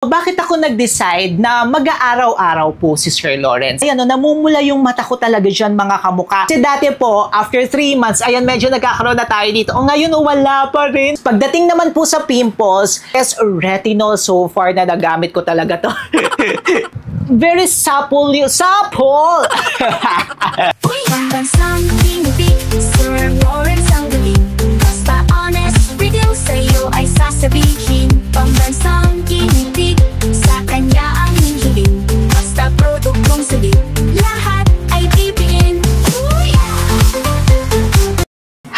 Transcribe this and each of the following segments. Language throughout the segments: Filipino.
Bakit ako nag-decide na mag-aaraw-araw po si Sir Lawrence? Ayan, namumula yung mata ko talaga dyan mga kamukha. Kasi dati po, after 3 months, ayan, medyo nagkakaroon na tayo dito. O ngayon, wala pa rin. Pagdating naman po sa pimples, yes, retinol so far na nagamit ko talaga to. Very supple yung supple! Pambansang pinipig, Sir Lawrence ang galing. Basta honest, reveal sa'yo ay sasabihin. Pambansang pinipig, sa kanya ang hihiling. Basta produktong salit, lahat ay bibiin.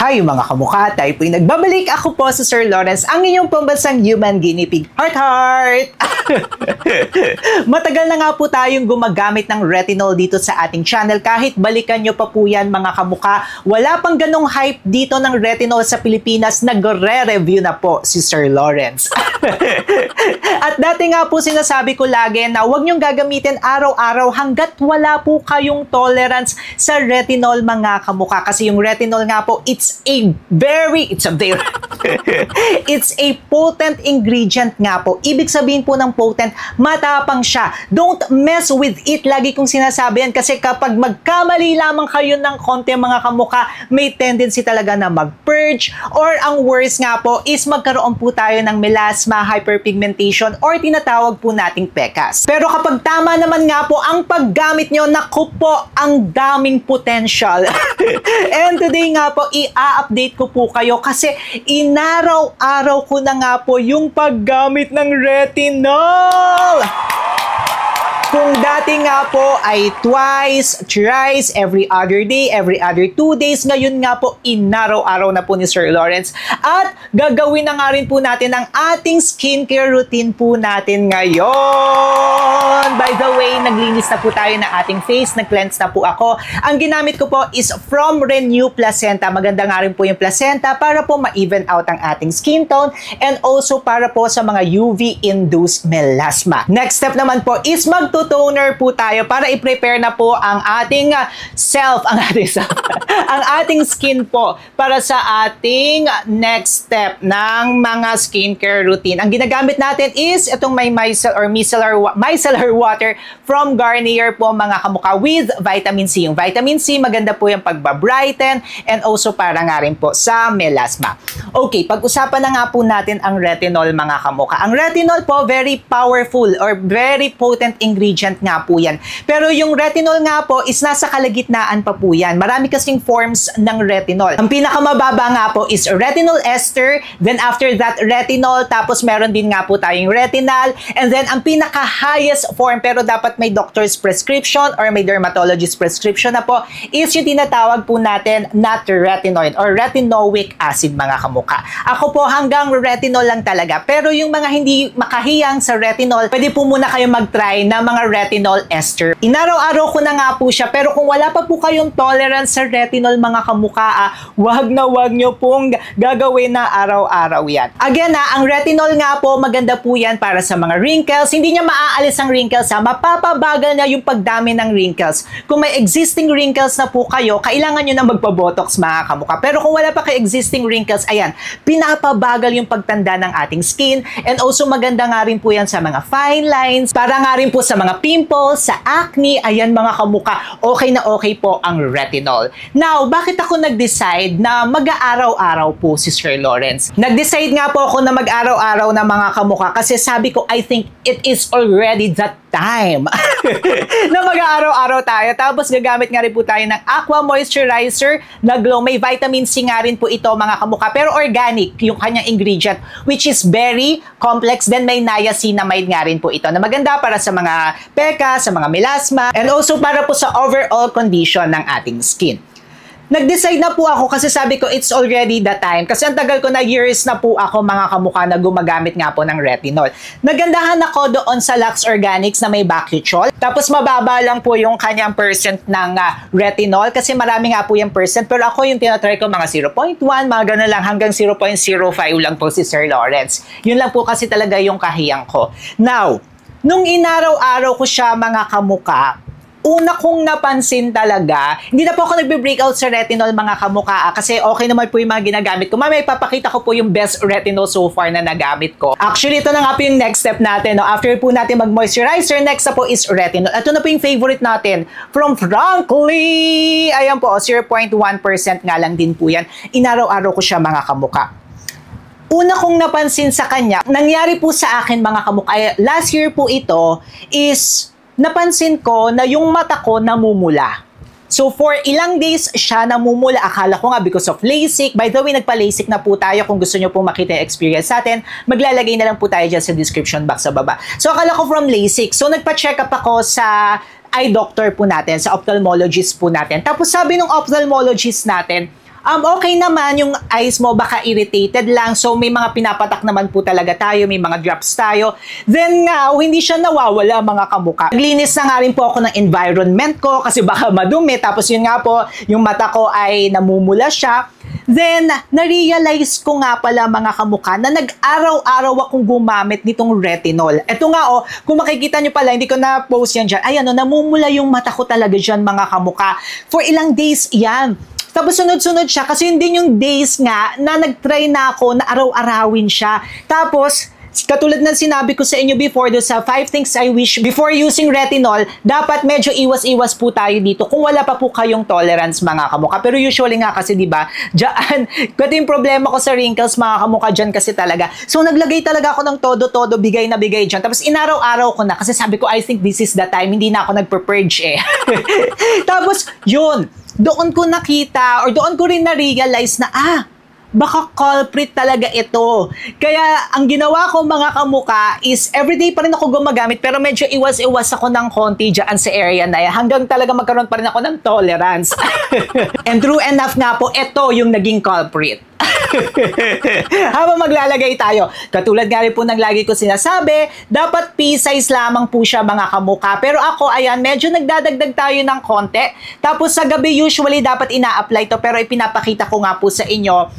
Hi mga kamukha, tayo po'y nagbabalik. Ako po si Sir Lawrence, ang inyong pambansang human guinea pig. Heart, heart! Matagal na nga po tayong gumagamit ng retinol dito sa ating channel. Kahit balikan nyo pa po yan mga kamukha, wala pang ganong hype dito ng retinol sa Pilipinas. Nagre-review na po si Sir Lawrence. At dati nga po sinasabi ko lagi na huwag nyong gagamitin araw-araw hanggat wala po kayong tolerance sa retinol mga kamukha. Kasi yung retinol nga po, it's a potent ingredient nga po. Ibig sabihin po ng potent, matapang siya. Don't mess with it. Lagi kong sinasabi yan kasi kapag magkamali lamang kayo ng konti mga kamukha, may tendency talaga na mag-purge or ang worst nga po is magkaroon po tayo ng melasma, hyperpigmentation or tinatawag po nating pekas. Pero kapag tama naman nga po ang paggamit nyo, naku po, ang daming potential. And today nga po, i-update ko po kayo kasi inaraw-araw ko na nga po yung paggamit ng retinol. Kung dati nga po ay twice, thrice, every other day, every other 2 days, ngayon nga po inaraw-araw na po ni Sir Lawrence. At gagawin na nga rin po natin ang ating skincare routine po natin ngayon. By the way, naglinis na po tayo ng ating face, nag-cleanse na po ako. Ang ginamit ko po is from Renew Placenta. Maganda nga rin po yung placenta para po ma-even out ang ating skin tone and also para po sa mga UV-induced melasma. Next step naman po is toner po tayo para i-prepare na po ang ating ang ating skin po para sa ating next step ng mga skincare routine. Ang ginagamit natin is itong may micellar water from Garnier po mga kamukha with vitamin C. Yung vitamin C, maganda po yung pagbabrighten and also para nga rin po sa melasma. Okay, pag-usapan na nga po natin ang retinol mga kamukha. Ang retinol po, very powerful or very potent ingredient nga po yan. Pero yung retinol nga po is nasa kalagitnaan pa po yan. Marami kasing forms ng retinol. Ang pinakamababa nga po is retinol ester, then after that retinol, tapos meron din nga po tayong retinal, and then ang pinaka-highest form, pero dapat may doctor's prescription or may dermatologist prescription na po, is yung tinatawag po natin na retinoid or retinoic acid mga kamukha. Ako po hanggang retinol lang talaga. Pero yung mga hindi makahiyang sa retinol, pwede po muna kayo mag-try na mga retinol ester. Inaraw-araw ko na nga po siya, pero kung wala pa po kayong tolerance sa retinol mga kamukha, wag nyo pong gagawin na araw-araw yan. Again ang retinol nga po, maganda po yan para sa mga wrinkles. Hindi niya maaalis ang wrinkles mapapabagal na yung pagdami ng wrinkles. Kung may existing wrinkles na po kayo, kailangan nyo na magpa-botox mga kamukha. Pero kung wala pa kayo existing wrinkles, ayan, pinapabagal yung pagtanda ng ating skin and also maganda nga rin po yan sa mga fine lines, para nga rin po sa mga pimples, sa acne, ayan mga kamukha, okay na okay po ang retinol. Now, bakit ako nag-decide na mag-aaraw-araw po si Sir Lawrence? Nag-decide nga po ako na mag-araw-araw na mga kamukha kasi sabi ko, I think it is already that time na mag-aaraw-araw tayo. Tapos gagamit nga rin po tayo ng Aqua Moisturizer na Glow. May vitamin C nga rin po ito mga kamukha, pero organic yung kanyang ingredient, which is very complex. Then may niacinamide nga rin po ito na maganda para sa mga peka, sa mga melasma, and also para po sa overall condition ng ating skin. Nag-decide na po ako kasi sabi ko it's already the time. Kasi ang tagal ko na, years na po ako mga kamukha na gumagamit nga po ng retinol. Nagandahan ako doon sa Lux Organics na may Bakuchiol. Tapos mababa lang po yung kanyang percent ng retinol kasi marami nga po yung percent. Pero ako yung tinatry ko mga 0.1, mga gano'n lang, hanggang 0.05 lang po si Sir Lawrence. Yun lang po kasi talaga yung kahiyang ko. Now, nung inaraw-araw ko siya mga kamukha, una kong napansin talaga, hindi na po ako nagbe-breakout sa retinol mga kamukha kasi okay naman po yung mga ginagamit ko. Mamaya ipapakita ko po yung best retinol so far na nagamit ko. Actually, ito na nga po yung next step natin. No? After po natin mag-moisturizer, next na po is retinol. Ito na po yung favorite natin from Frankly. Ayan po, 0.1% nga lang din po yan. Inaraw-araw ko siya mga kamukha. Una kong napansin sa kanya, nangyari po sa akin mga kamukha, last year po ito is napansin ko na yung mata ko namumula. So for ilang days siya namumula. Akala ko nga because of LASIK. By the way, nagpa-LASIK na po tayo. Kung gusto nyo po makita yung experience natin, maglalagay na lang po tayo dyan sa description box sa baba. So akala ko from LASIK. So nagpa-check up ako sa eye doctor po natin, sa ophthalmologist po natin. Tapos sabi ng ophthalmologist natin, okay naman yung eyes mo, baka irritated lang. So, may mga pinapatak naman po talaga tayo, may mga drops tayo. Then nga, hindi siya nawawala mga kamuka. Naglinis na nga rin po ako ng environment ko kasi baka madumi. Tapos yun nga po, yung mata ko ay namumula siya. Then, na-realize ko nga pala mga kamuka na nag-araw-araw akong gumamit nitong retinol. Ito nga kung makikita nyo pala, hindi ko na-post yan dyan. Ayan namumula yung mata ko talaga dyan mga kamuka. For ilang days yan. Tapos sunod-sunod siya kasi yun din yung days nga na nag-try na ako na araw-arawin siya. Tapos, katulad ng sinabi ko sa inyo before, do sa 5 things I wish before using retinol, dapat medyo iwas-iwas po tayo dito kung wala pa po kayong tolerance mga kamukha. Pero usually nga kasi diba, dyan, kasi yung problema ko sa wrinkles mga kamukha dyan kasi talaga. So naglagay talaga ako ng todo-todo, bigay na bigay dyan. Tapos inaraw-araw ko na kasi sabi ko, I think this is the time, hindi na ako nagpe-purge eh. Tapos yun, doon ko nakita or doon ko rin na-realize na baka culprit talaga ito. Kaya ang ginawa ko mga kamuka is everyday pa rin ako gumagamit pero medyo iwas-iwas ako ng konti dyan sa area na yan hanggang talaga magkaroon pa rin ako ng tolerance. And true enough nga po, ito yung naging culprit. Habang maglalagay tayo, katulad nga rin po ng lagi ko sinasabi, dapat pea-size lamang po siya mga kamuka. Pero ako, ayan, medyo nagdadagdag tayo ng konti. Tapos sa gabi, usually dapat ina-apply to pero ipinapakita ko nga po sa inyo.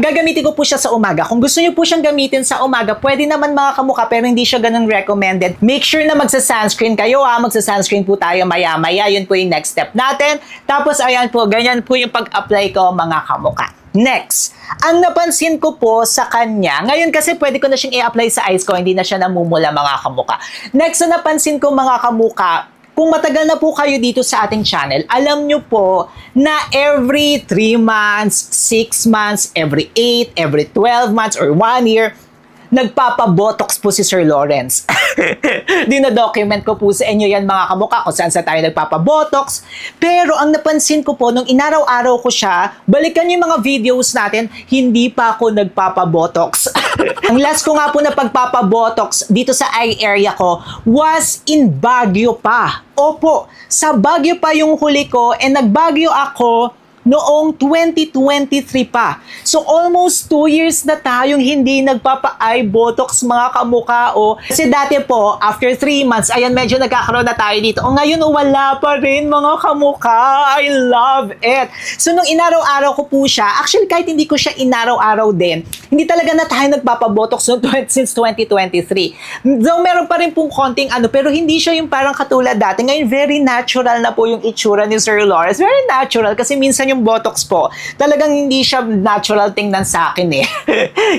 Gagamitin ko po siya sa umaga. Kung gusto niyo po siyang gamitin sa umaga, pwede naman mga kamuka pero hindi siya ganun recommended. Make sure na magsa-sunscreen kayo magsa-sunscreen po tayo maya-maya. Yun po yung next step natin. Tapos ayan po, ganyan po yung pag-apply ko mga kamuka. Next, ang napansin ko po sa kanya, ngayon kasi pwede ko na siyang i-apply sa eyes ko, hindi na siya namumula mga kamuka. Next na napansin ko mga kamuka, kung matagal na po kayo dito sa ating channel, alam nyo po na every 3 months, 6 months, every 8, every 12 months, or 1 year, nagpapabotox po si Sir Lawrence. Dina-document ko po sa inyo yan mga kamukha kung saan tayo nagpapabotox. Pero ang napansin ko po, nung inaraw-araw ko siya, balikan yung mga videos natin, hindi pa ako nagpapabotox. Ang last ko nga po na pagpapabotox dito sa eye area ko was in Baguio pa. Opo, sa Baguio pa yung huli ko and nag-Baguio ako noong 2023 pa. So, almost 2 years na tayong hindi nagpapa-eye botox mga kamukha. Kasi dati po, after 3 months, ayan, medyo nagkakaroon na tayo dito. Ngayon, wala pa rin mga kamukha. I love it. So, nung inaraw-araw ko po siya, actually, kahit hindi ko siya inaraw-araw din, hindi talaga na tayo nagpapabotox since 2023. Though, meron pa rin pong konting pero hindi siya yung parang katulad dati. Ngayon, very natural na po yung itsura ni Sir Lawrence. Very natural kasi minsan yung botox po, talagang hindi siya natural tingnan sa akin eh.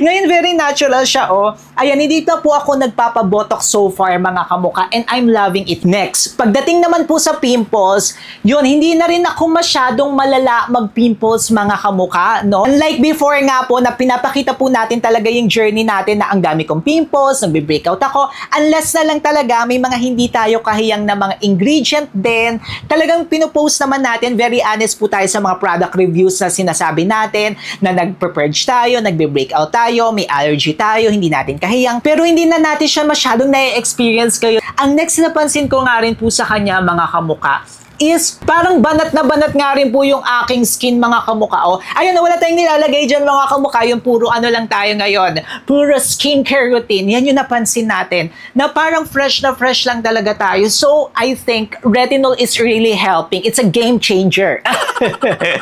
Ngayon, very natural siya Ayan, hindi pa po ako nagpapabotox so far mga kamukha and I'm loving it. Next, pagdating naman po sa pimples, yun, hindi na rin ako masyadong malala mag-pimples mga kamukha, no? Unlike before nga po na pinapakita po natin talaga yung journey natin na ang dami kong pimples, nagbe-breakout ako, unless na lang talaga may mga hindi tayo kahiyang na mga ingredient din, talagang pinopost naman natin, very honest po tayo sa mga product reviews na sinasabi natin na nagpe-purge tayo, nagbe-breakout tayo, may allergy tayo, hindi natin kahiyang, pero hindi na natin siya masyadong na-experience kayo. Ang next na pansin ko nga rin po sa kanya mga kamuka is parang banat na banat nga rin po yung aking skin, mga kamukha. O, ayun na, wala tayong nilalagay dyan, mga kamukha. Yung puro ano lang tayo ngayon. Puro skincare routine. Yan yung napansin natin. Na parang fresh na fresh lang talaga tayo. So, I think retinol is really helping. It's a game changer.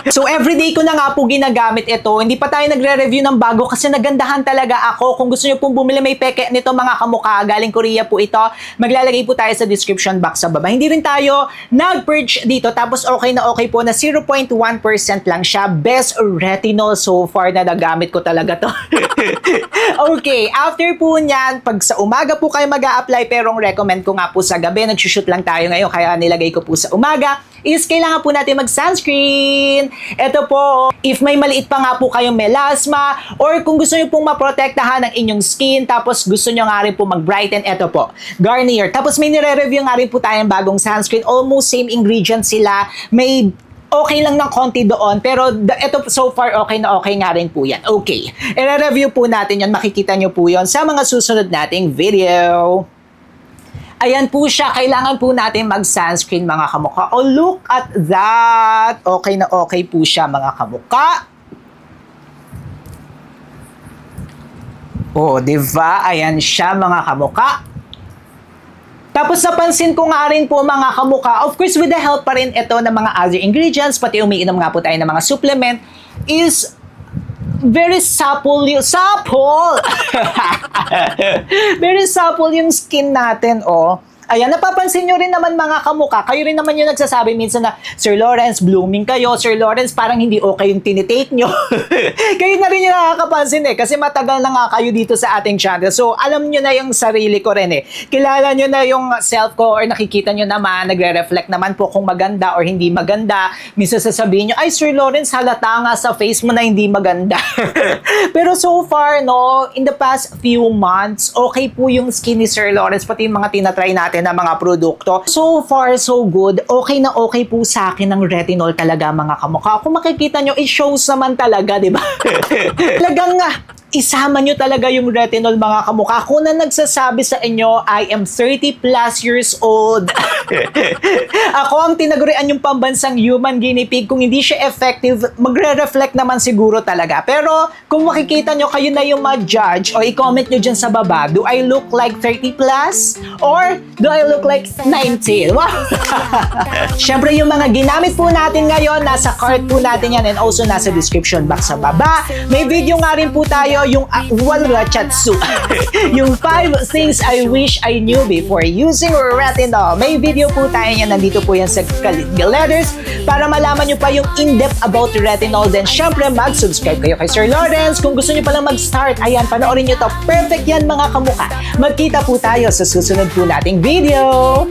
So, everyday ko na nga po ginagamit ito. Hindi pa tayo nagre-review ng bago kasi nagandahan talaga ako. Kung gusto nyo pong bumili, may peke nito, mga kamukha. Galing Korea po ito. Maglalagay po tayo sa description box sa baba. Hindi rin tayo nag-purge dito. Tapos okay na okay po na 0.1% lang siya. Best retinol so far na nagamit ko talaga to. Okay, after po niyan, pag sa umaga po kayo mag-a-apply, pero recommend ko nga po sa gabi, nagsushoot lang tayo ngayon, kaya nilagay ko po sa umaga, is kailangan po natin mag-sunscreen. Ito po, if may maliit pa nga po kayong melasma, or kung gusto nyo pong maprotektahan ng inyong skin, tapos gusto nyo nga rin po mag-brighten, ito po, Garnier. Tapos may nire-review nga rin po tayong bagong sunscreen, almost same ingredients sila, may okay lang ng konti doon, pero ito so far okay na okay nga rin po yan. Okay, i-review po natin yan, makikita nyo po yon sa mga susunod nating video. Ayan po siya, kailangan po natin mag-sunscreen, mga kamukha. Oh, look at that! Okay na okay po siya, mga kamukha. Oh, diba? Ayan siya, mga kamukha. Tapos napansin ko nga rin po, mga kamukha, of course with the help pa rin ito ng mga other ingredients, pati umiinom nga po tayo ng mga supplement, is very supple yung very supple yung skin natin, oh. Ayan, napapansin nyo rin naman, mga kamukha, kayo rin naman yung nagsasabi minsan na, Sir Lawrence, blooming kayo. Sir Lawrence, parang hindi okay yung tinitake nyo. Kayo na rin yung nakakapansin kasi matagal na nga kayo dito sa ating channel. So, alam nyo na yung sarili ko rin Kilala nyo na yung self ko, or nakikita nyo naman, nagre-reflect naman po kung maganda or hindi maganda. Minsan sasabihin nyo, ay Sir Lawrence, halata nga sa face mo na hindi maganda. Pero so far, no, in the past few months, okay po yung skin ni Sir Lawrence, pati yung mga tinatry natin na mga produkto. So far, so good. Okay na okay po sa akin ng retinol talaga, mga kamukha. Kung makikita nyo, it shows naman talaga, di ba? Talagang isama nyo talaga yung retinol, mga kamukha. Kung na nagsasabi sa inyo, I am 30 plus years old. Ako ang tinagurian yung pambansang human guinea pig. Kung hindi siya effective, magre-reflect naman siguro talaga. Pero kung makikita nyo, kayo na yung ma-judge, o i-comment nyo dyan sa baba, do I look like 30 plus? Or do I look like 19? Wow! Syempre, yung mga ginamit po natin ngayon, nasa card po natin yan, and also nasa description box sa baba. May video nga rin po tayo, yung walrachatsu. Yung 5 things I wish I knew before using retinol. May video po tayo yan, nandito po yan sa letters para malaman nyo pa yung in-depth about retinol. Then syempre, mag-subscribe kayo kay Sir Lawrence. Kung gusto nyo palang mag-start, ayan, panoorin nyo to. Perfect yan, mga kamukha. Magkita po tayo sa susunod po nating video.